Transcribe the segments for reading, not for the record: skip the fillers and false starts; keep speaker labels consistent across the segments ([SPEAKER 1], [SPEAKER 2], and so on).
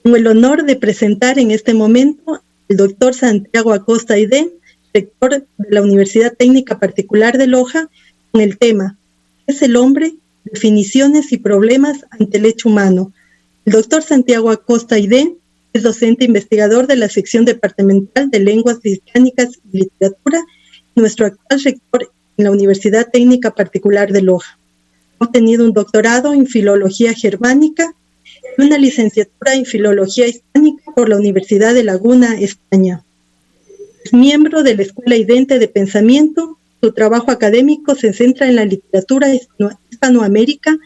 [SPEAKER 1] Tengo el honor de presentar en este momento al doctor Santiago Acosta Aide, rector de la Universidad Técnica Particular de Loja, con el tema ¿Qué es el hombre? Definiciones y problemas ante el hecho humano. El doctor Santiago Acosta Aide es docente investigador de la sección departamental de Lenguas Hispánicas y Literatura, nuestro actual rector en la Universidad Técnica Particular de Loja. Ha obtenido un doctorado en Filología Germánica y una licenciatura en Filología Hispánica por la Universidad de Laguna, España. Es miembro de la Escuela Idente de Pensamiento. Su trabajo académico se centra en la literatura hispanoamericana,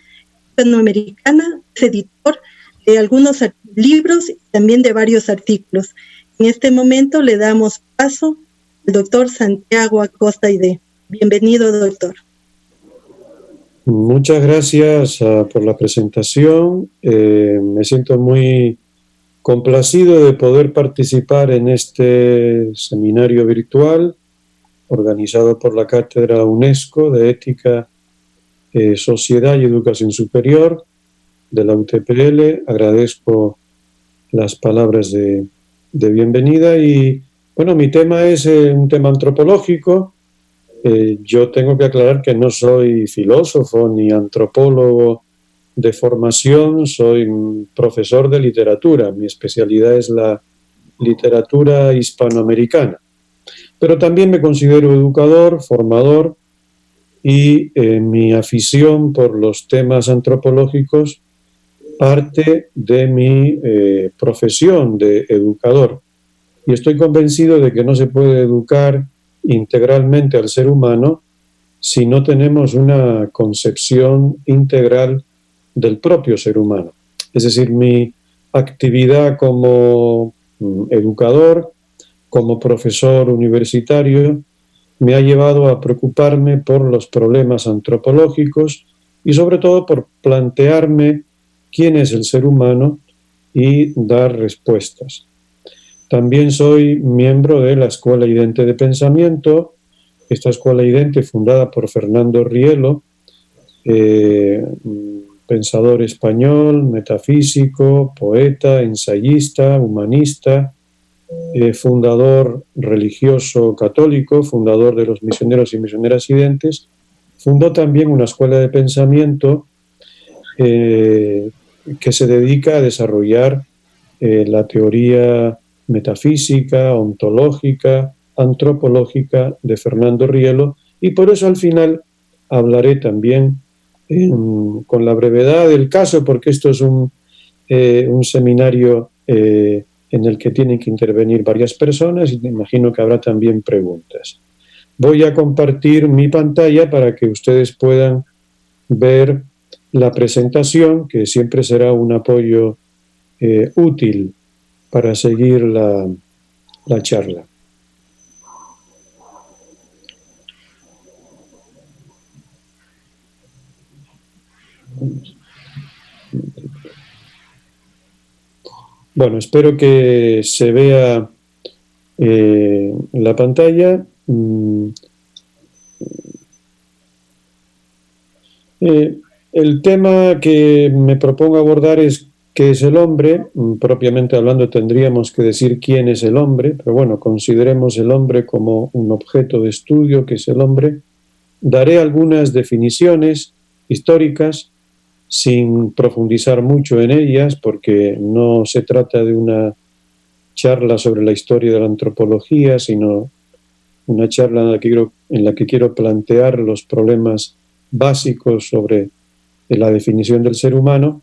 [SPEAKER 1] es editor de algunos libros y también de varios artículos. En este momento le damos paso al doctor Santiago Acosta Aide. Bienvenido, doctor.
[SPEAKER 2] Muchas gracias por la presentación. Me siento muy complacido de poder participar en este seminario virtual organizado por la Cátedra UNESCO de Ética, Sociedad y Educación Superior de la UTPL. Agradezco las palabras de bienvenida y, bueno, mi tema es un tema antropológico. Yo tengo que aclarar que no soy filósofo ni antropólogo de formación, soy profesor de literatura. Mi especialidad es la literatura hispanoamericana. Pero también me considero educador, formador, y mi afición por los temas antropológicos parte de mi profesión de educador. Y estoy convencido de que no se puede educar integralmente al ser humano si no tenemos una concepción integral del propio ser humano. Es decir, mi actividad como educador, como profesor universitario, me ha llevado a preocuparme por los problemas antropológicos y sobre todo por plantearme quién es el ser humano y dar respuestas. También soy miembro de la Escuela Idente de Pensamiento, esta Escuela Idente fundada por Fernando Rielo, pensador español, metafísico, poeta, ensayista, humanista, fundador religioso católico, fundador de los misioneros y misioneras identes. Fundó también una escuela de pensamiento que se dedica a desarrollar la teoría metafísica, ontológica, antropológica de Fernando Rielo, y por eso al final hablaré también con la brevedad del caso, porque esto es un seminario en el que tienen que intervenir varias personas y me imagino que habrá también preguntas. Voy a compartir mi pantalla para que ustedes puedan ver la presentación, que siempre será un apoyo útil para seguir la charla. Bueno, espero que se vea la pantalla. El tema que me propongo abordar es qué es el hombre. Propiamente hablando tendríamos que decir quién es el hombre, pero bueno, consideremos el hombre como un objeto de estudio, que es el hombre. Daré algunas definiciones históricas sin profundizar mucho en ellas, porque no se trata de una charla sobre la historia de la antropología, sino una charla en la que quiero plantear los problemas básicos sobre la definición del ser humano,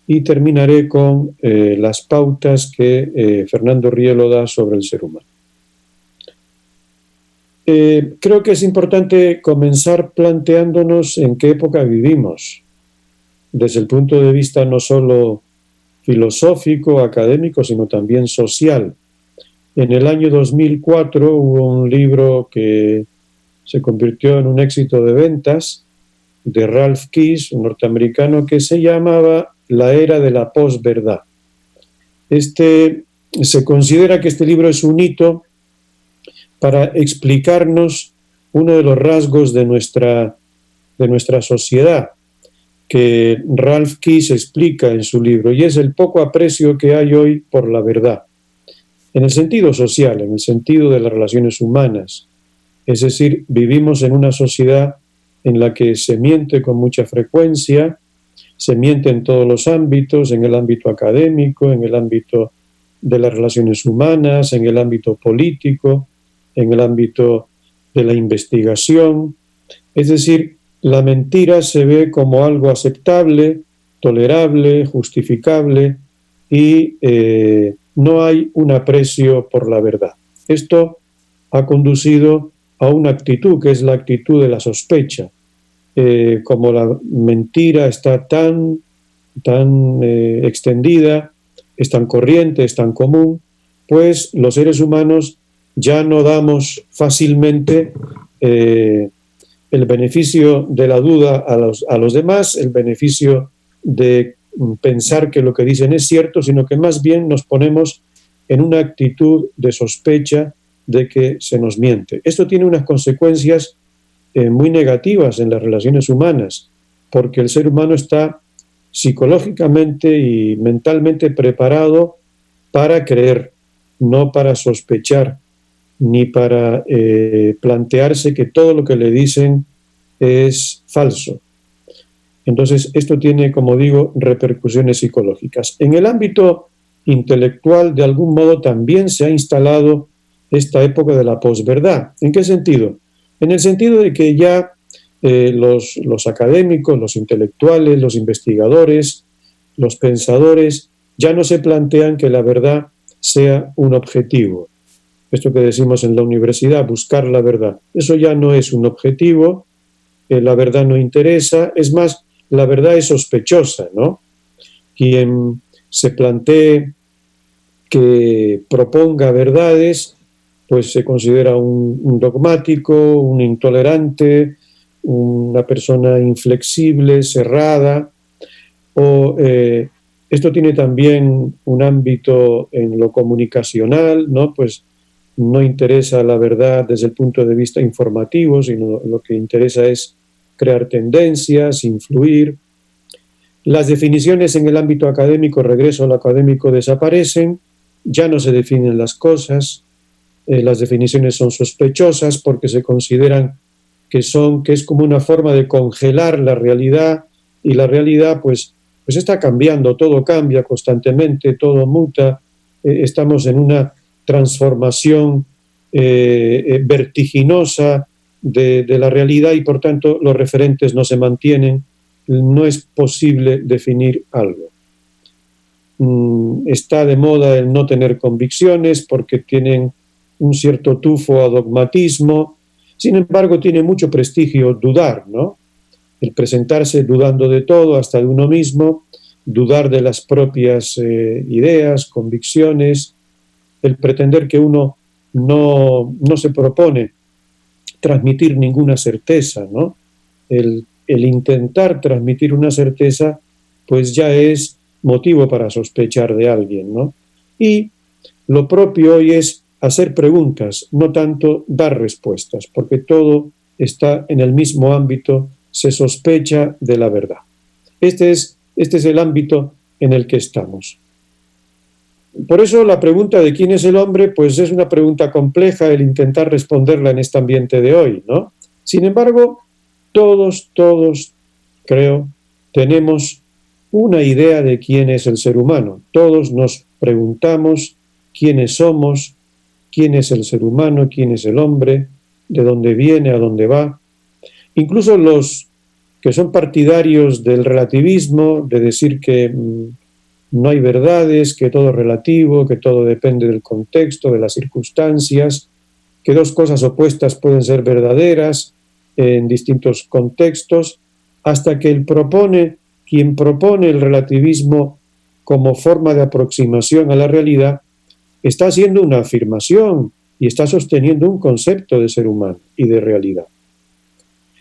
[SPEAKER 2] y terminaré con las pautas que Fernando Rielo da sobre el ser humano. Creo que es importante comenzar planteándonos en qué época vivimos, desde el punto de vista no solo filosófico, académico, sino también social. En el año 2004 hubo un libro que se convirtió en un éxito de ventas de Ralph Keyes, un norteamericano, que se llamaba La era de la posverdad. Se considera que este libro es un hito para explicarnos uno de los rasgos de nuestra sociedad, que Ralph Keyes explica en su libro, y es el poco aprecio que hay hoy por la verdad, en el sentido social, en el sentido de las relaciones humanas. Es decir, vivimos en una sociedad en la que se miente con mucha frecuencia, se miente en todos los ámbitos, en el ámbito académico, en el ámbito de las relaciones humanas, en el ámbito político, en el ámbito de la investigación. Es decir, la mentira se ve como algo aceptable, tolerable, justificable, y no hay un aprecio por la verdad. Esto ha conducido a una actitud que es la actitud de la sospecha. Como la mentira está tan extendida, es tan corriente, es tan común, pues los seres humanos ya no damos fácilmente el beneficio de la duda a los demás, el beneficio de pensar que lo que dicen es cierto, sino que más bien nos ponemos en una actitud de sospecha de que se nos miente. Esto tiene unas consecuencias muy negativas en las relaciones humanas, porque el ser humano está psicológicamente y mentalmente preparado para creer, no para sospechar, ni para plantearse que todo lo que le dicen es falso. Entonces, esto tiene, como digo, repercusiones psicológicas. En el ámbito intelectual, de algún modo, también se ha instalado esta época de la posverdad. ¿En qué sentido? En el sentido de que ya los académicos, los intelectuales, los investigadores, los pensadores, ya no se plantean que la verdad sea un objetivo. Esto que decimos en la universidad, buscar la verdad. Eso ya no es un objetivo, la verdad no interesa, es más, la verdad es sospechosa, ¿no? Quien se plantee que proponga verdades, pues se considera un dogmático, un intolerante, una persona inflexible, cerrada, o esto tiene también un ámbito en lo comunicacional, ¿no? Pues no interesa la verdad desde el punto de vista informativo, sino lo que interesa es crear tendencias, influir. Las definiciones en el ámbito académico, regreso al académico, desaparecen, ya no se definen las cosas, las definiciones son sospechosas porque se consideran que es como una forma de congelar la realidad, y la realidad pues está cambiando, todo cambia constantemente, todo muta, estamos en una transformación vertiginosa de la realidad, y por tanto los referentes no se mantienen, no es posible definir algo. Está de moda el no tener convicciones porque tienen un cierto tufo a dogmatismo. Sin embargo, tiene mucho prestigio dudar, ¿no? El presentarse dudando de todo, hasta de uno mismo, dudar de las propias ideas, convicciones, el pretender que uno no se propone transmitir ninguna certeza, ¿no? El intentar transmitir una certeza, pues ya es motivo para sospechar de alguien, ¿no? Y lo propio hoy es hacer preguntas, no tanto dar respuestas, porque todo está en el mismo ámbito, se sospecha de la verdad. Este es el ámbito en el que estamos. Por eso la pregunta de quién es el hombre, pues es una pregunta compleja el intentar responderla en este ambiente de hoy, ¿no? Sin embargo, todos, creo, tenemos una idea de quién es el ser humano. Todos nos preguntamos quiénes somos, quién es el ser humano, quién es el hombre, de dónde viene, a dónde va. Incluso los que son partidarios del relativismo, de decir que no hay verdades, que todo es relativo, que todo depende del contexto, de las circunstancias, que dos cosas opuestas pueden ser verdaderas en distintos contextos, hasta que quien propone el relativismo como forma de aproximación a la realidad, está haciendo una afirmación y está sosteniendo un concepto de ser humano y de realidad.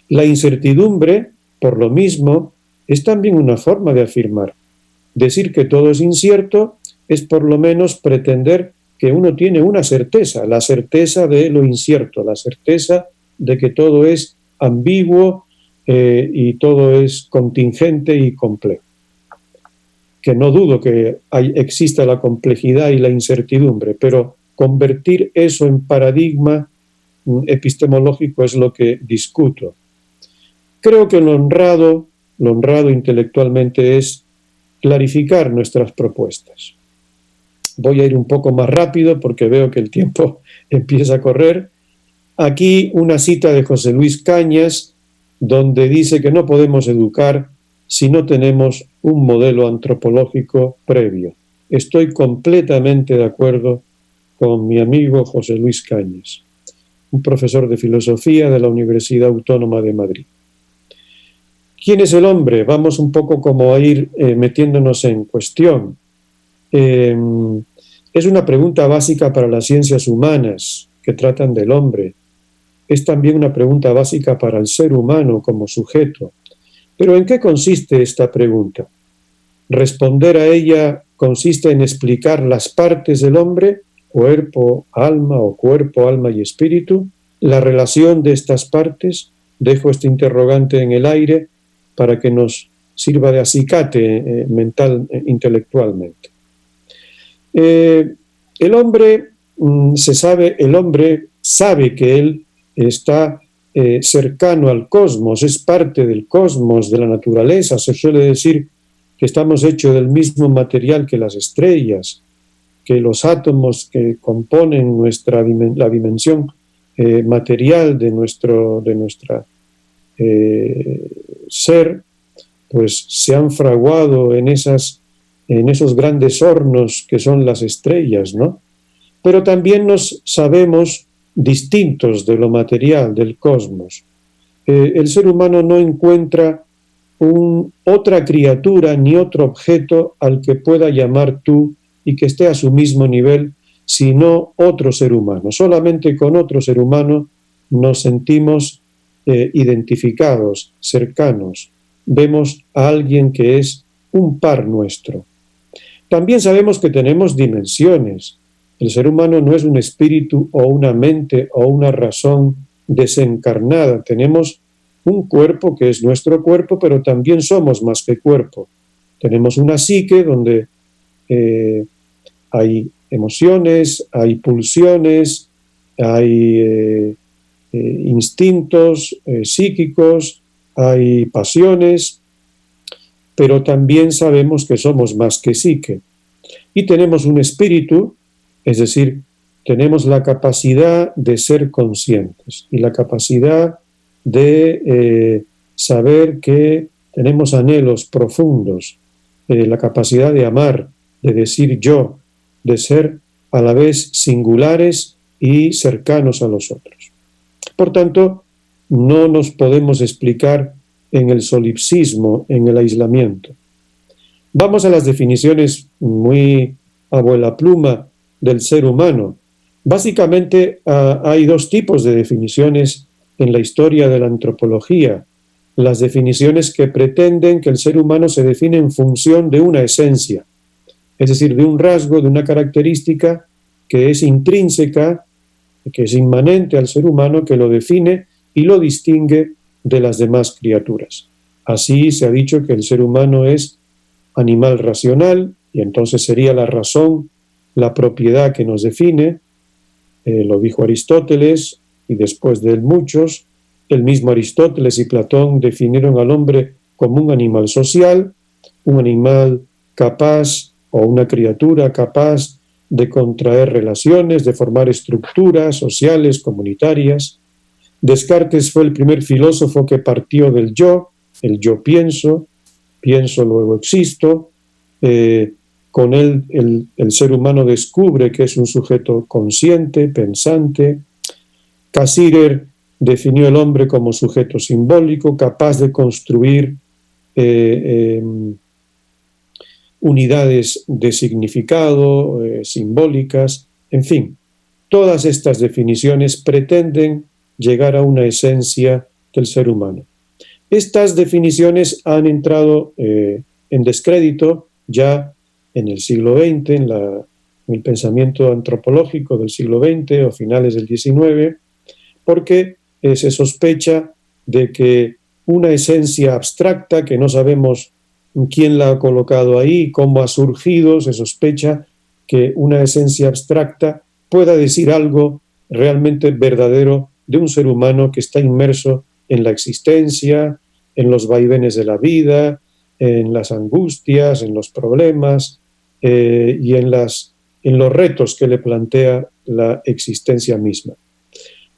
[SPEAKER 2] La incertidumbre, por lo mismo, es también una forma de afirmar. Decir que todo es incierto es por lo menos pretender que uno tiene una certeza, la certeza de lo incierto, la certeza de que todo es ambiguo, y todo es contingente y complejo. Que no dudo que exista la complejidad y la incertidumbre, pero convertir eso en paradigma epistemológico es lo que discuto. Creo que lo honrado intelectualmente es clarificar nuestras propuestas. Voy a ir un poco más rápido porque veo que el tiempo empieza a correr. Aquí una cita de José Luis Cañas, donde dice que no podemos educar si no tenemos un modelo antropológico previo. Estoy completamente de acuerdo con mi amigo José Luis Cañas, un profesor de filosofía de la Universidad Autónoma de Madrid. ¿Quién es el hombre? Vamos un poco como a ir metiéndonos en cuestión. Es una pregunta básica para las ciencias humanas que tratan del hombre. Es también una pregunta básica para el ser humano como sujeto. Pero ¿en qué consiste esta pregunta? Responder a ella consiste en explicar las partes del hombre, cuerpo, alma o cuerpo, alma y espíritu, la relación de estas partes. Dejo este interrogante en el aire para que nos sirva de acicate mental, intelectualmente. El hombre sabe que él está cercano al cosmos, es parte del cosmos, de la naturaleza. Se suele decir que estamos hechos del mismo material que las estrellas, que los átomos que componen la dimensión material de nuestra ser, pues se han fraguado en esos grandes hornos que son las estrellas, ¿no? Pero también nos sabemos distintos de lo material, del cosmos. El ser humano no encuentra otra criatura ni otro objeto al que pueda llamar tú y que esté a su mismo nivel, sino otro ser humano. Solamente con otro ser humano nos sentimos identificados, cercanos. Vemos a alguien que es un par nuestro. También sabemos que tenemos dimensiones. El ser humano no es un espíritu o una mente o una razón desencarnada. Tenemos un cuerpo que es nuestro cuerpo, pero también somos más que cuerpo. Tenemos una psique donde hay emociones, hay pulsiones, hay instintos psíquicos, hay pasiones, pero también sabemos que somos más que psique. Y tenemos un espíritu, es decir, tenemos la capacidad de ser conscientes y la capacidad de saber que tenemos anhelos profundos, la capacidad de amar, de decir yo, de ser a la vez singulares y cercanos a los otros. Por tanto, no nos podemos explicar en el solipsismo, en el aislamiento. Vamos a las definiciones muy abuela pluma del ser humano. Básicamente hay dos tipos de definiciones en la historia de la antropología. Las definiciones que pretenden que el ser humano se define en función de una esencia, es decir, de un rasgo, de una característica que es intrínseca, que es inmanente al ser humano, que lo define y lo distingue de las demás criaturas. Así se ha dicho que el ser humano es animal racional y entonces sería la razón, la propiedad que nos define. Lo dijo Aristóteles y después de él muchos. El mismo Aristóteles y Platón definieron al hombre como un animal social, un animal capaz o una criatura capaz de contraer relaciones, de formar estructuras sociales, comunitarias. Descartes fue el primer filósofo que partió del yo, el yo pienso luego existo. Con él el ser humano descubre que es un sujeto consciente, pensante. Cassirer definió el hombre como sujeto simbólico, capaz de construir unidades de significado, simbólicas, en fin. Todas estas definiciones pretenden llegar a una esencia del ser humano. Estas definiciones han entrado en descrédito ya en el siglo XX, en el pensamiento antropológico del siglo XX o finales del XIX, porque se sospecha de que una esencia abstracta que no sabemos quién la ha colocado ahí, cómo ha surgido. Se sospecha que una esencia abstracta pueda decir algo realmente verdadero de un ser humano que está inmerso en la existencia, en los vaivenes de la vida, en las angustias, en los problemas y en los retos que le plantea la existencia misma.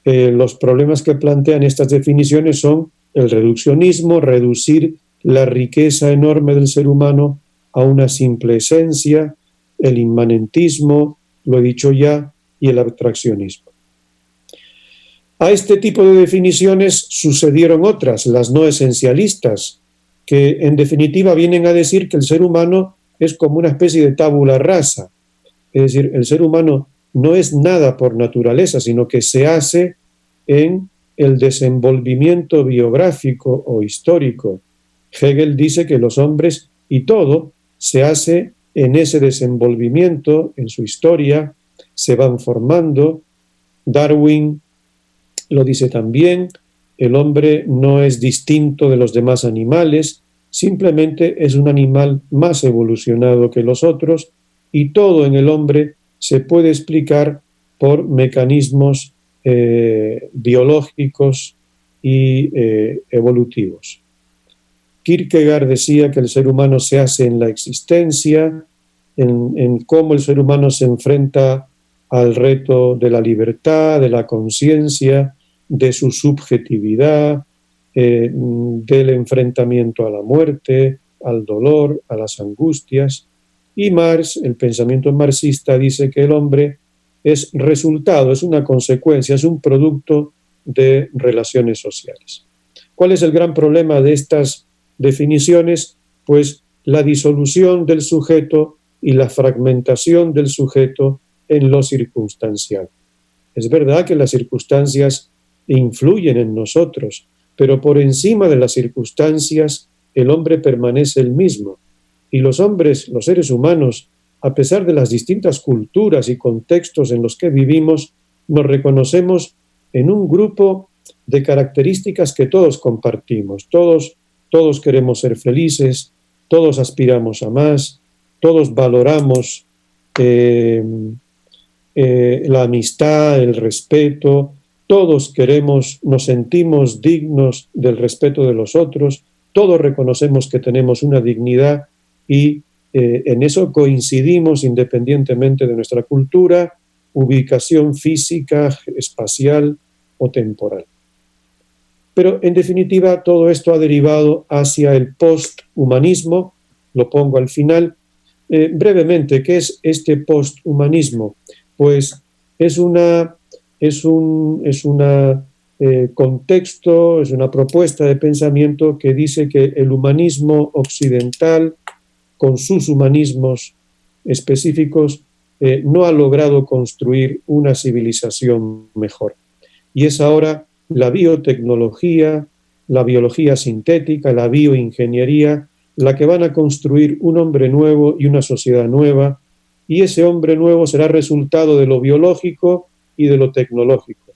[SPEAKER 2] Los problemas que plantean estas definiciones son el reduccionismo, reducir la riqueza enorme del ser humano a una simple esencia, el inmanentismo, lo he dicho ya, y el abstraccionismo. A este tipo de definiciones sucedieron otras, las no esencialistas, que en definitiva vienen a decir que el ser humano es como una especie de tabula rasa. Es decir, el ser humano no es nada por naturaleza, sino que se hace en el desenvolvimiento biográfico o histórico. Hegel dice que los hombres y todo se hace en ese desenvolvimiento, en su historia, se van formando. Darwin lo dice también, el hombre no es distinto de los demás animales, simplemente es un animal más evolucionado que los otros, y todo en el hombre se puede explicar por mecanismos biológicos y evolutivos. Kierkegaard decía que el ser humano se hace en la existencia, en cómo el ser humano se enfrenta al reto de la libertad, de la conciencia, de su subjetividad, del enfrentamiento a la muerte, al dolor, a las angustias. Y Marx, el pensamiento marxista, dice que el hombre es resultado, es una consecuencia, es un producto de relaciones sociales. ¿Cuál es el gran problema de estas definiciones? Pues la disolución del sujeto y la fragmentación del sujeto en lo circunstancial. Es verdad que las circunstancias influyen en nosotros, pero por encima de las circunstancias el hombre permanece el mismo. Y los hombres, los seres humanos, a pesar de las distintas culturas y contextos en los que vivimos, nos reconocemos en un grupo de características que todos compartimos. Todos queremos ser felices, todos aspiramos a más, todos valoramos la amistad, el respeto, todos nos sentimos dignos del respeto de los otros, todos reconocemos que tenemos una dignidad y en eso coincidimos independientemente de nuestra cultura, ubicación física, espacial o temporal. Pero en definitiva todo esto ha derivado hacia el posthumanismo, lo pongo al final. Brevemente, ¿qué es este posthumanismo? Pues es un contexto, es una propuesta de pensamiento que dice que el humanismo occidental, con sus humanismos específicos, no ha logrado construir una civilización mejor. Y es ahora la biotecnología, la biología sintética, la bioingeniería, la que van a construir un hombre nuevo y una sociedad nueva, y ese hombre nuevo será resultado de lo biológico y de lo tecnológico.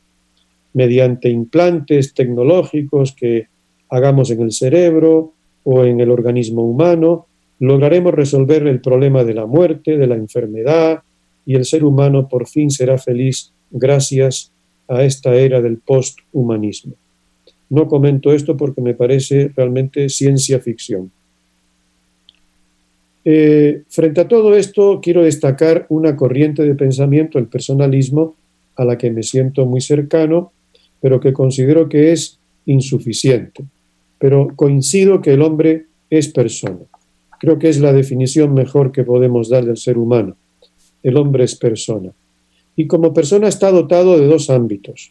[SPEAKER 2] Mediante implantes tecnológicos que hagamos en el cerebro o en el organismo humano, lograremos resolver el problema de la muerte, de la enfermedad, y el ser humano por fin será feliz gracias a esta era del posthumanismo. No comento esto porque me parece realmente ciencia ficción. Frente a todo esto, quiero destacar una corriente de pensamiento, el personalismo, a la que me siento muy cercano, pero que considero que es insuficiente. Pero coincido que el hombre es persona. Creo que es la definición mejor que podemos dar del ser humano. El hombre es persona. Y como persona está dotado de dos ámbitos.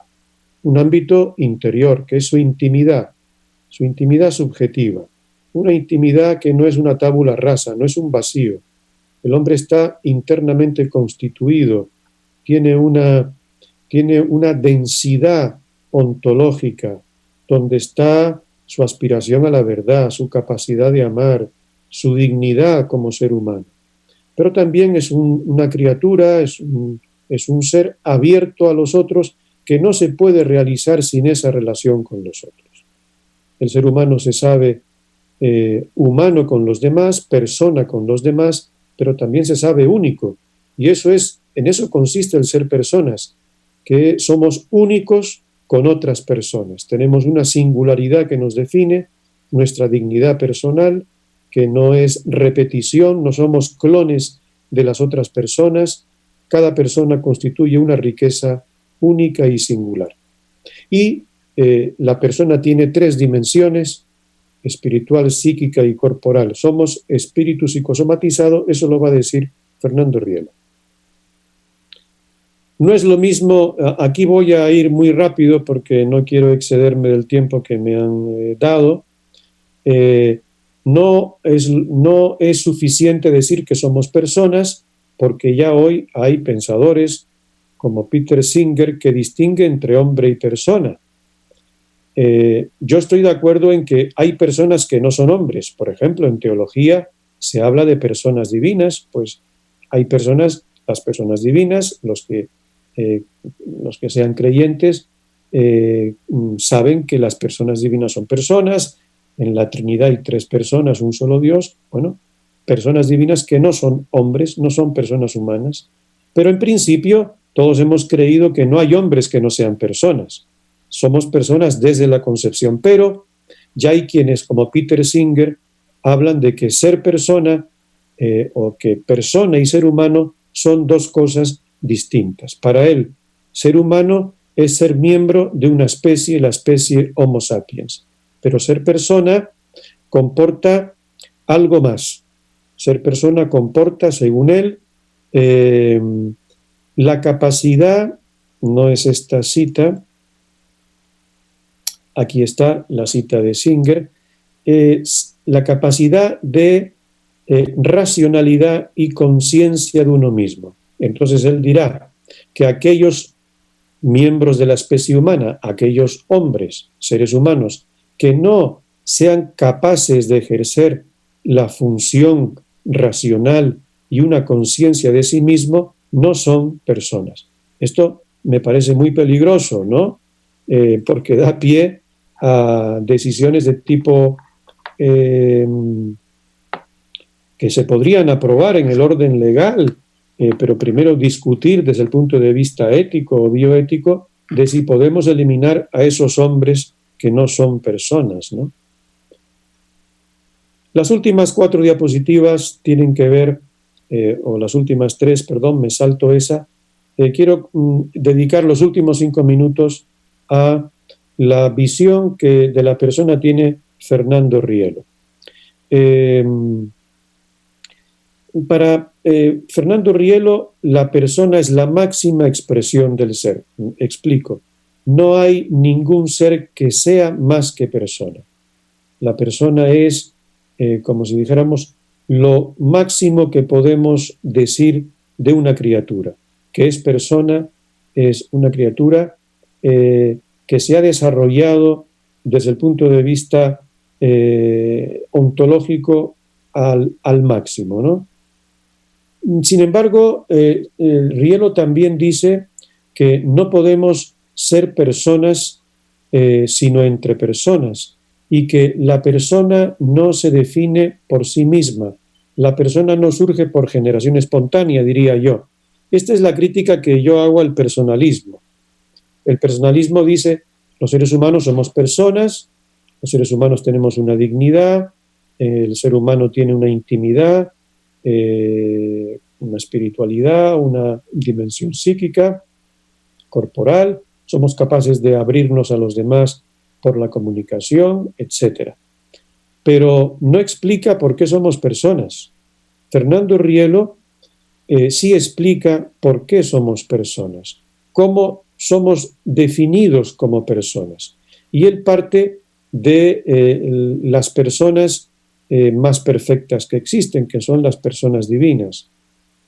[SPEAKER 2] Un ámbito interior, que es su intimidad subjetiva. Una intimidad que no es una tabula rasa, no es un vacío. El hombre está internamente constituido, tiene una densidad ontológica, donde está su aspiración a la verdad, su capacidad de amar, su dignidad como ser humano. Pero también es una criatura, es un ser abierto a los otros que no se puede realizar sin esa relación con los otros. El ser humano se sabe humano con los demás, persona con los demás, pero también se sabe único. Y en eso consiste el ser personas, que somos únicos con otras personas. Tenemos una singularidad que nos define, nuestra dignidad personal, que no es repetición, no somos clones de las otras personas. Cada persona constituye una riqueza única y singular. Y la persona tiene 3 dimensiones: espiritual, psíquica y corporal. Somos espíritu psicosomatizado, eso lo va a decir Fernando Rielo. No es lo mismo, aquí voy a ir muy rápido porque no quiero excederme del tiempo que me han dado. No es suficiente decir que somos personas, porque ya hoy hay pensadores como Peter Singer que distingue entre hombre y persona. Yo estoy de acuerdo en que hay personas que no son hombres. Por ejemplo, en teología se habla de personas divinas, pues hay personas, las personas divinas, los que sean creyentes saben que las personas divinas son personas. En la Trinidad hay 3 personas, un solo Dios. Bueno, personas divinas que no son hombres, no son personas humanas. Pero en principio todos hemos creído que no hay hombres que no sean personas. Somos personas desde la concepción, pero ya hay quienes, como Peter Singer, hablan de que ser persona o que persona y ser humano son 2 cosas distintas. Para él, ser humano es ser miembro de una especie, la especie Homo sapiens. Pero ser persona comporta algo más. Ser persona comporta, según él, la capacidad, no es esta cita, aquí está la cita de Singer, la capacidad de racionalidad y conciencia de uno mismo. Entonces él dirá que aquellos miembros de la especie humana, aquellos hombres, seres humanos, que no sean capaces de ejercer la función racional y una conciencia de sí mismo, no son personas. Esto me parece muy peligroso, ¿no? Porque da pie a decisiones de tipo que se podrían aprobar en el orden legal, pero primero discutir desde el punto de vista ético o bioético de si podemos eliminar a esos hombres que no son personas, ¿no? Las últimas 4 diapositivas tienen que ver, o las últimas 3, perdón, me salto esa. Quiero dedicar los últimos 5 minutos a la visión que de la persona tiene Fernando Rielo. Para Fernando Rielo, la persona es la máxima expresión del ser. Explico. No hay ningún ser que sea más que persona. La persona es, como si dijéramos, lo máximo que podemos decir de una criatura. Que es persona, es una criatura que se ha desarrollado desde el punto de vista ontológico al máximo, ¿no? Sin embargo, Rielo también dice que no podemos ser personas sino entre personas, y que la persona no se define por sí misma. La persona no surge por generación espontánea, diría yo. Esta es la crítica que yo hago al personalismo. El personalismo dice, los seres humanos somos personas, los seres humanos tenemos una dignidad, el ser humano tiene una intimidad, una espiritualidad, una dimensión psíquica, corporal, somos capaces de abrirnos a los demás por la comunicación, etc. Pero no explica por qué somos personas. Fernando Rielo sí explica por qué somos personas, cómo somos definidos como personas. Y él parte de las personas más perfectas que existen, que son las personas divinas.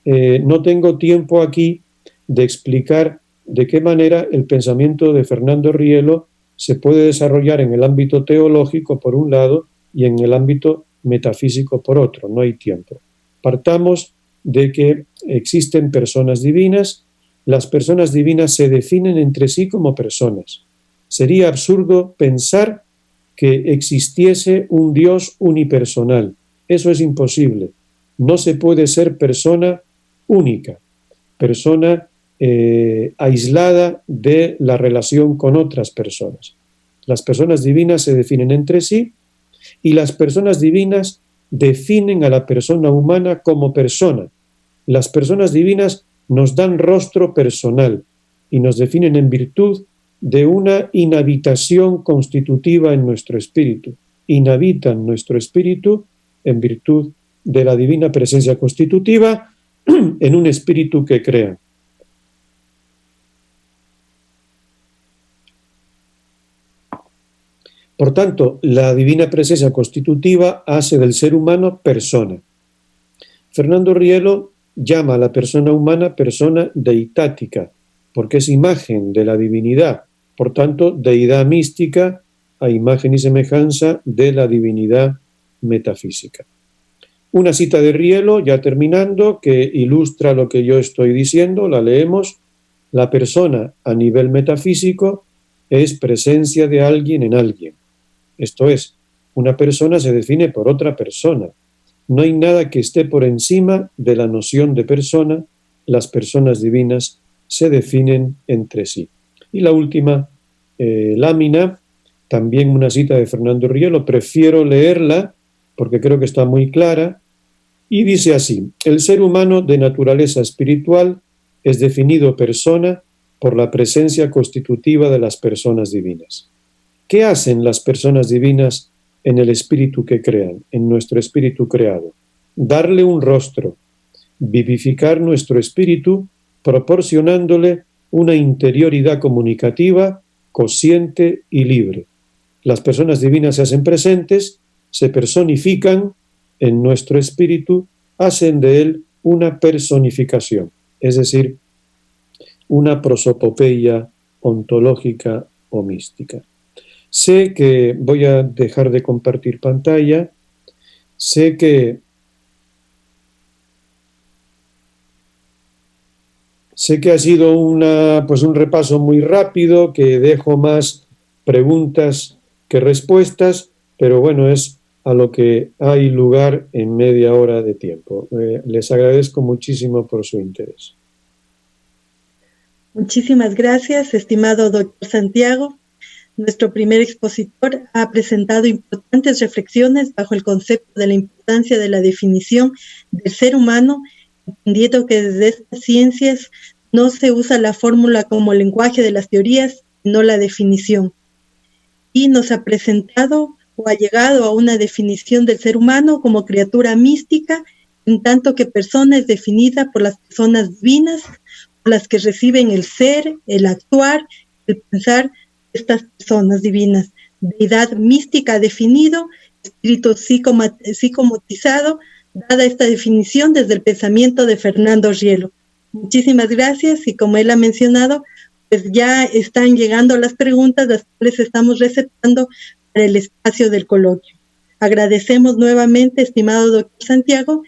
[SPEAKER 2] No tengo tiempo aquí de explicar de qué manera el pensamiento de Fernando Rielo se puede desarrollar en el ámbito teológico por un lado y en el ámbito metafísico por otro. No hay tiempo. Partamos de que existen personas divinas. Las personas divinas se definen entre sí como personas. Sería absurdo pensar que existiese un Dios unipersonal. Eso es imposible. No se puede ser persona única, persona aislada de la relación con otras personas. Las personas divinas se definen entre sí y las personas divinas definen a la persona humana como persona. Las personas divinas nos dan rostro personal y nos definen en virtud de una inhabitación constitutiva en nuestro espíritu. Inhabitan nuestro espíritu en virtud de la divina presencia constitutiva en un espíritu que crea. Por tanto, la divina presencia constitutiva hace del ser humano persona. Fernando Rielo llama a la persona humana persona deitática, porque es imagen de la divinidad, por tanto, deidad mística a imagen y semejanza de la divinidad metafísica. Una cita de Rielo, ya terminando, que ilustra lo que yo estoy diciendo, la leemos. La persona a nivel metafísico es presencia de alguien en alguien. Esto es, una persona se define por otra persona. No hay nada que esté por encima de la noción de persona. Las personas divinas se definen entre sí. Y la última lámina, también una cita de Fernando Rielo, prefiero leerla porque creo que está muy clara, y dice así: el ser humano de naturaleza espiritual es definido persona por la presencia constitutiva de las personas divinas. ¿Qué hacen las personas divinas en el espíritu que crean, en nuestro espíritu creado? Darle un rostro, vivificar nuestro espíritu, proporcionándole una interioridad comunicativa, consciente y libre. Las personas divinas se hacen presentes, se personifican en nuestro espíritu, hacen de él una personificación, es decir, una prosopopeia ontológica o mística. Sé que voy a dejar de compartir pantalla, sé que ha sido un repaso muy rápido, que dejo más preguntas que respuestas, pero bueno, es a lo que hay lugar en media hora de tiempo. Les agradezco muchísimo por su interés.
[SPEAKER 1] Muchísimas gracias, estimado doctor Santiago. Nuestro primer expositor ha presentado importantes reflexiones bajo el concepto de la importancia de la definición del ser humano, entendiendo que desde estas ciencias no se usa la fórmula como lenguaje de las teorías, sino la definición. Y nos ha presentado o ha llegado a una definición del ser humano como criatura mística, en tanto que persona es definida por las personas divinas, por las que reciben el ser, el actuar, el pensar, estas personas divinas. Deidad mística definido, espíritu psicomotizado, dada esta definición desde el pensamiento de Fernando Rielo. Muchísimas gracias, y como él ha mencionado, pues ya están llegando las preguntas, las cuales estamos receptando para el espacio del coloquio. Agradecemos nuevamente, estimado doctor Santiago,